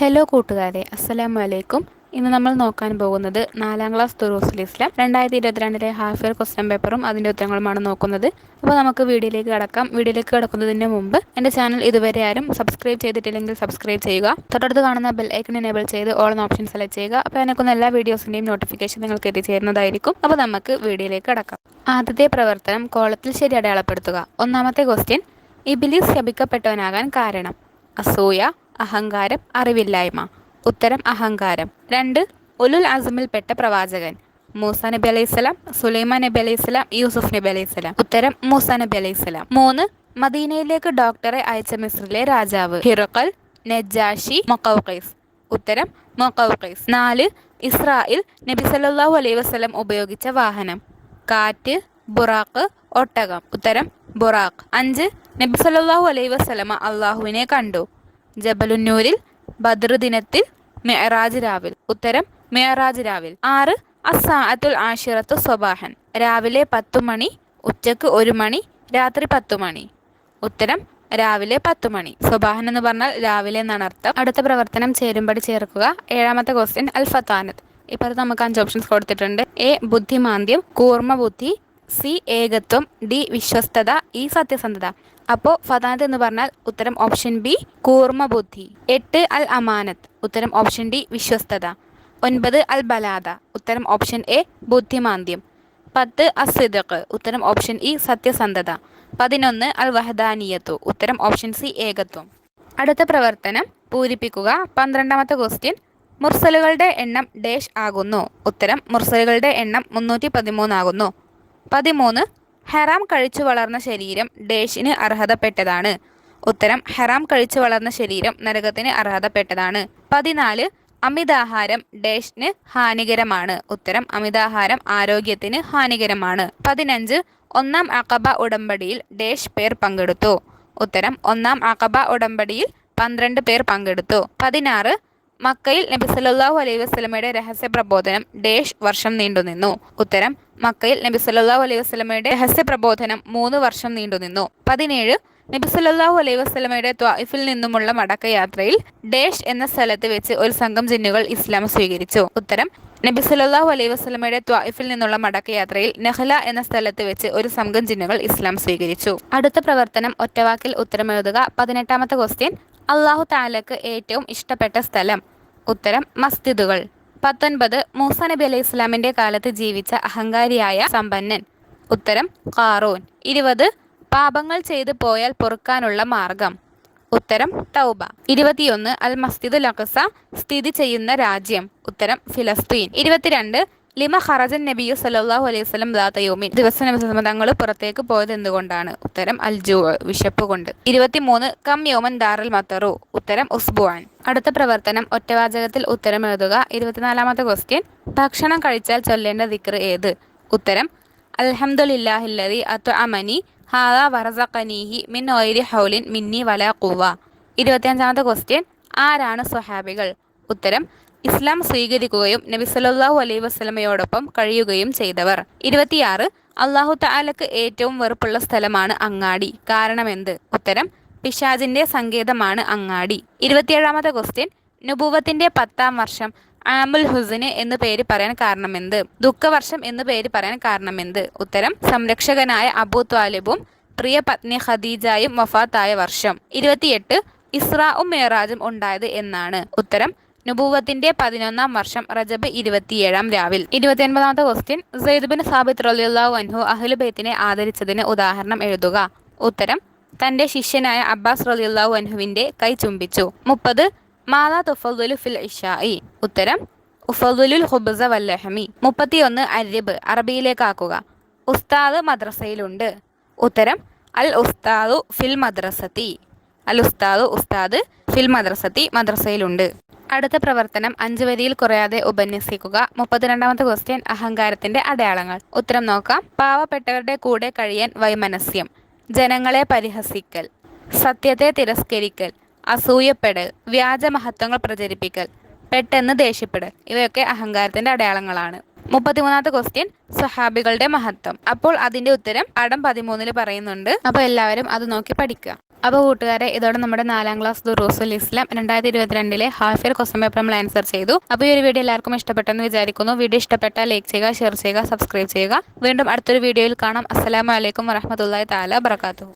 Hello കൂട്ടുകാരെ, അസ്സലാമു അലൈക്കും. ഇന്ന് നമ്മൾ നോക്കാൻ പോകുന്നത് 4ാം ക്ലാസ് ദുറൂസുൽ ഇസ്ലാം 2022 ഹാഫ് ഇയർ ക്വസ്റ്റ്യൻ പേപ്പറും അതിൻ്റെ ഉത്തരങ്ങളുമാണ് നോക്കുന്നത്. അപ്പോൾ നമുക്ക് വീഡിയോയിലേക്ക് കടക്കാം. വീഡിയോയിലേക്ക് കടക്കുന്നതിന് മുമ്പ് എൻ്റെ ചാനൽ ഇതുവരെ ആരും സബ്സ്ക്രൈബ് ചെയ്തിട്ടില്ലെങ്കിൽ സബ്സ്ക്രൈബ് ചെയ്യുക. തൊട്ടടുത്ത് കാണുന്ന ബെൽ ഐക്കൺ എനേബിൾ ചെയ്ത് ഓൾ എന്ന ഓപ്ഷൻ സെലക്ട് ചെയ്യുക. അപ്പോൾ അതിനൊക്കെ എല്ലാ വീഡിയോസിൻ്റെയും നോട്ടിഫിക്കേഷൻ നിങ്ങൾക്ക് എത്തിച്ചേരുന്നതായിരിക്കും. അപ്പോൾ നമുക്ക് വീഡിയോയിലേക്ക് കടക്കാം. ആദ്യത്തെ പ്രവർത്തനം കോളത്തിൽ ശരി അടയാളപ്പെടുത്തുക. ഒന്നാമത്തെ ക്വസ്റ്റ്യൻ, ഇബ്ലീസ് ശപിക്കപ്പെട്ടവനാകാൻ കാരണം? അസൂയ, അഹങ്കാരം, അറിവില്ലായ്മ. ഉത്തരം അഹങ്കാരം. 2. ഉലുൽ അസ്മിൽപ്പെട്ട പ്രവാചകൻ? മൂസ നബി അലൈഹിസ്സലാം, സുലൈമാൻ നബി അലൈഹിസ്സലാം, യൂസുഫ് നബി അലൈഹിസ്സലാം. ഉത്തരം മൂസ നബി അലൈഹിസ്സലാം. 3. മദീനയിലേക്ക് ഡോക്ടറെ അയച്ച മിസ്രിലെ രാജാവ്? ഹിറഖൽ, നജ്ജാഷി, മുഖൗഖൈസ്. ഉത്തരം മുഖൗഖൈസ്. 4. ഇസ്രായേൽ നബി സല്ലല്ലാഹു അലൈഹി വസല്ലം ഉപയോഗിച്ച വാഹനം? കാറ്റ്, ബുറാഖ്, ഒട്ടകം. ഉത്തരം ബുറാഖ്. 5. നബി സല്ലല്ലാഹു അലൈഹി വസല്ലമ അള്ളാഹുവിനെ കണ്ടു? ജബലുന്നൂരിൽ, ബദ്ർ ദിനത്തിൽ, മിഅ്റാജ് രാവിൽ. ഉത്തരം മിഅ്റാജ് രാവിൽ. 6. അസ്സാഅത്തുൽ ആശിറത്തു സ്വബാഹൻ? രാവിലെ 10 മണി, ഉച്ചക്ക് 1 മണി, രാത്രി 10 മണി. ഉത്തരം രാവിലെ 10 മണി. സ്വബാഹൻ എന്ന് പറഞ്ഞാൽ രാവിലെ എന്നാണ് അർത്ഥം. അടുത്ത പ്രവർത്തനം ചേരുംപടി ചേർക്കുക. 7ാമത്തെ ക്വസ്റ്റ്യൻ, അൽ ഫത്താനത്ത്. ഇപ്പോൾ നമുക്ക് 5 ഓപ്ഷൻസ് കൊടുത്തിട്ടുണ്ട്. എ ബുദ്ധിമാന്ദ്യം, കൂർമ്മ ബുദ്ധി, സി ഏകത്വം, ഡി വിശ്വസ്തത, ഇ സത്യസന്ധത. അപ്പോൾ ഫതാനത്ത് എന്ന് പറഞ്ഞാൽ ഉത്തരം ഓപ്ഷൻ ബി കൂർമ്മ ബുദ്ധി. 8. അൽ അമാനത്ത്. ഉത്തരം ഓപ്ഷൻ ഡി വിശ്വസ്തത. 9. അൽ ബലാദ. ഉത്തരം ഓപ്ഷൻ എ ബുദ്ധിമാന്ദ്യം. 10. അസിദ്ഖ്. ഉത്തരം ഓപ്ഷൻ ഇ സത്യസന്ധത. 11. അൽ വഹദാനിയത്തു. ഉത്തരം ഓപ്ഷൻ സി ഏകത്വം. അടുത്ത പ്രവർത്തനം പൂരിപ്പിക്കുക. 12ാമത്തെ ക്വസ്റ്റ്യൻ, മുർസലുകളുടെ എണ്ണം ഡേഷ് ആകുന്നു? ഉത്തരം മുർസലുകളുടെ എണ്ണം 313 ആകുന്നു. 13. ഹറാം കഴിച്ചു വളർന്ന ശരീരം ഡേഷിന് അർഹതപ്പെട്ടതാണ്? ഉത്തരം ഹറാം കഴിച്ചു വളർന്ന ശരീരം നരകത്തിന് അർഹതപ്പെട്ടതാണ്. 14. അമിതാഹാരം ഡേഷിന് ഹാനികരമാണ്? ഉത്തരം അമിതാഹാരം ആരോഗ്യത്തിന് ഹാനികരമാണ്. 15. ഒന്നാം അഖബ ഉടമ്പടിയിൽ ഡേഷ് പേർ പങ്കെടുത്തു? ഉത്തരം ഒന്നാം അഖബ ഉടമ്പടിയിൽ 12 പേർ പങ്കെടുത്തു. 16. മക്കയിൽ നബി സല്ലല്ലാഹു അലൈഹി വസല്ലമയുടെ രഹസ്യ പ്രബോധനം ഡേഷ് വർഷം നീണ്ടുനിന്നു? ഉത്തരം മക്കയിൽ നബി സല്ലല്ലാഹു അലൈഹി വസല്ലമയുടെ രഹസ്യ പ്രബോധനം 3 വർഷം നീണ്ടുനിന്നു. 17. നബി സല്ലല്ലാഹു അലൈഹി വസല്ലമയുടെ ത്വായിഫിൽ നിന്നുമുള്ള മടക്കയാത്രയിൽ ഡേഷ് എന്ന സ്ഥലത്ത് വെച്ച് ഒരു സംഘം ജിന്നുകൾ ഇസ്ലാം സ്വീകരിച്ചു? ഉത്തരം നബി സല്ലല്ലാഹു അലൈഹി വസല്ലമയുടെ ത്വായിഫിൽ നിന്നുള്ള മടക്കയാത്രയിൽ നഹ്ല എന്ന സ്ഥലത്ത് വെച്ച് ഒരു സംഘം ജിന്നുകൾ ഇസ്ലാം സ്വീകരിച്ചു. അടുത്ത പ്രവർത്തനം ഒറ്റവാക്കിൽ ഉത്തരമെഴുതുക. 18ാമത്തെ ക്വസ്റ്റ്യൻ, അല്ലാഹു തആലക്ക് ഏറ്റവും ഇഷ്ടപ്പെട്ട സ്ഥലം? ഉത്തരം മസ്ജിദുകൾ. 19. മൂസ നബി അലൈഹി ഇസ്ലാമിന്റെ കാലത്ത് ജീവിച്ച അഹങ്കാരിയായ സമ്പന്നൻ? ഉത്തരം ഖാറൂൻ. 20. പാപങ്ങൾ ചെയ്തു പോയാൽ പൊറുക്കാനുള്ള മാർഗം? ഉത്തരം തൗബ. 21. അൽ മസ്ജിദുൽ അഖ്സ സ്ഥിതി ചെയ്യുന്ന രാജ്യം? ഉത്തരം ഫിലസ്തീൻ. 22. ലിമ ഖറജൻ നബിയു സല്ലല്ലാഹു അലൈഹി വസല്ലം ദാത യൗമിൻ? ദിവസം നബി സല്ലല്ലാഹു തങ്ങൾ പുറത്തേക്ക് പോയത് എന്തുകൊണ്ടാണ്? ഉത്തരം അൽ ജൂ, വിശപ്പ് കൊണ്ട്. 23. കം യൗമൻ ദാറൽ മത്തറു? ഉത്തരം ഉസ്ബുഅൻ. അടുത്ത പ്രവർത്തനം ഒറ്റവാചകത്തിൽ ഉത്തരം എഴുതുക. 24ാമത്തെ ക്വസ്റ്റ്യൻ, ഭക്ഷണം കഴിച്ചാൽ ചൊല്ലേണ്ട ദിക്ർ ഏത്? ഉത്തരം അൽഹംദുലില്ലാഹില്ലദി അത്അമനി ഹാദാ വറസഖനീഹി മിൻ ഗൈരി ഹൗലിൻ മിന്നി വലാ ഖുവ്വ. 25ാമത്തെ ക്വസ്റ്റ്യൻ, ആരാണ് സ്വഹാബികൾ? ഉത്തരം ഇസ്ലാം സ്വീകരിക്കുകയും നബി സല്ലല്ലാഹു അലൈഹി വസല്ലമയോടൊപ്പം കഴിയുകയും ചെയ്തവർ. 26. അല്ലാഹു തആലക്ക് ഏറ്റവും വെറുപ്പുള്ള സ്ഥലമാണ് അങ്ങാടി, കാരണമെന്ത്? ഉത്തരം പിശാചിന്റെ സങ്കേതമാണ് അങ്ങാടി. 27ാമത്തെ ക്വസ്റ്റ്യൻ, നുബുവത്തിന്റെ 10ാം വർഷം ആമുൽ ഹുസ്ന് എന്ന് പേര് പറയാൻ കാരണമെന്ത്? ദുഃഖവർഷം എന്ന് പേര് പറയാൻ കാരണമെന്ത്? ഉത്തരം സംരക്ഷകനായ അബൂ ത്വാലിബും പ്രിയ പത്നി ഖദീജയും വഫാത്തായ വർഷം. 28. ഇസ്രാഉം മിഅ്റാജും ഉണ്ടായത് എന്നാണ്? ഉത്തരം നുബുവത്തിന്റെ 11ാം വർഷം റജബ് 27-ാം രാവിൽ. 29ാമത്തെ ക്വസ്റ്റ്യൻ, സയ്യിദ് ബിൻ സാബിത്ത് റളിയല്ലാഹു അൻഹു അഹ്ലു ബൈത്തിനെ ആദരിച്ചതിന് ഉദാഹരണം എഴുതുക? ഉത്തരം തന്റെ ശിഷ്യനായ അബ്ബാസ് റളിയല്ലാഹു അൻഹുവിന്റെ കൈ ചുംബിച്ചു. 30. മാദാ തുഫദ്ദിലു ഫിൽ ഇശാഇ? ഉത്തരം ഉഫദ്ദിലുൽ ഖുബ്സ വൽ ലഹ്മി. 31. അരിബ് അറബിയിലേക്കാക്കുക. ഉസ്താദ് മദ്രസയിലുണ്ട്? ഉത്തരം അൽ ഉസ്താദു ഫിൽ മദ്രസത്തി. അൽ ഉസ്താദു ഉസ്താദ് ഫിൽ മദ്രസത്തി മദ്രസയിലുണ്ട്. അടുത്ത പ്രവർത്തനം 5 വരിയിൽ കുറയാതെ ഉപന്യസിക്കുക. 32ാമത്തെ ക്വസ്റ്റ്യൻ, അഹങ്കാരത്തിന്റെ അടയാളങ്ങൾ. ഉത്തരം നോക്കാം. പാവപ്പെട്ടവരുടെ കൂടെ കഴിയാൻ വൈമനസ്യം, ജനങ്ങളെ പരിഹസിക്കൽ, സത്യത്തെ തിരസ്കരിക്കൽ, അസൂയപ്പെടൽ, വ്യാജ മഹത്വങ്ങൾ പ്രചരിപ്പിക്കൽ, പെട്ടെന്ന് ദേഷ്യപ്പെടൽ. ഇവയൊക്കെ അഹങ്കാരത്തിന്റെ അടയാളങ്ങളാണ്. 33ാമത്തെ ക്വസ്റ്റ്യൻ, സ്വഹാബികളുടെ മഹത്വം. അപ്പോൾ അതിന്റെ ഉത്തരം പാഠം 13 പറയുന്നുണ്ട്. അപ്പോൾ എല്ലാവരും അത് നോക്കി പഠിക്കുക. അപ്പോൾ കൂട്ടുകാരെ, ഇതോടെ നമ്മുടെ 4ാം ക്ലാസ് ദുറൂസുൽ ഇസ്ലാം 2022 ഹാഫ് ഇയർ ക്വസ്റ്റ്യൻ പേപ്പർ നമ്മൾ ആൻസർ ചെയ്തു. അപ്പോൾ ഈ ഒരു വീഡിയോ എല്ലാവർക്കും ഇഷ്ടപ്പെട്ടെന്ന് വിചാരിക്കുന്നു. വീഡിയോ ഇഷ്ടപ്പെട്ടാൽ ലൈക്ക് ചെയ്യുക, ഷെയർ ചെയ്യുക, സബ്സ്ക്രൈബ് ചെയ്യുക. വീണ്ടും അടുത്തൊരു വീഡിയോയിൽ കാണാം. അസ്സലാമു അലൈക്കും വറഹ്മത്തുള്ളാഹി തആല വബറകാതുഹു.